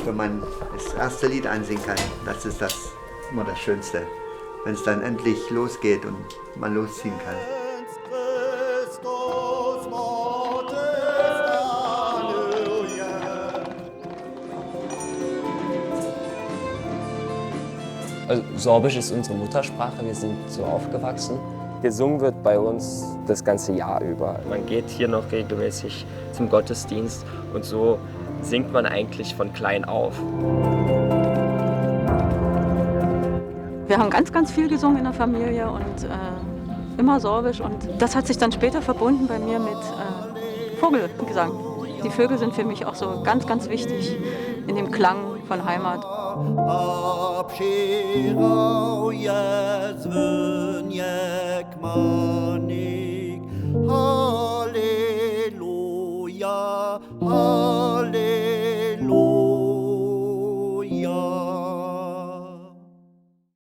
wenn man das erste Lied ansingen kann. Das ist immer das Schönste, wenn es dann endlich losgeht und man losziehen kann. Also, Sorbisch ist unsere Muttersprache, wir sind so aufgewachsen. Gesungen wird bei uns das ganze Jahr über. Man geht hier noch regelmäßig zum Gottesdienst und so singt man eigentlich von klein auf. Wir haben ganz, ganz viel gesungen in der Familie und immer Sorbisch. Und das hat sich dann später verbunden bei mir mit Vogelgesang. Die Vögel sind für mich auch so ganz, ganz wichtig in dem Klang von Heimat. Halleluja, Halleluja.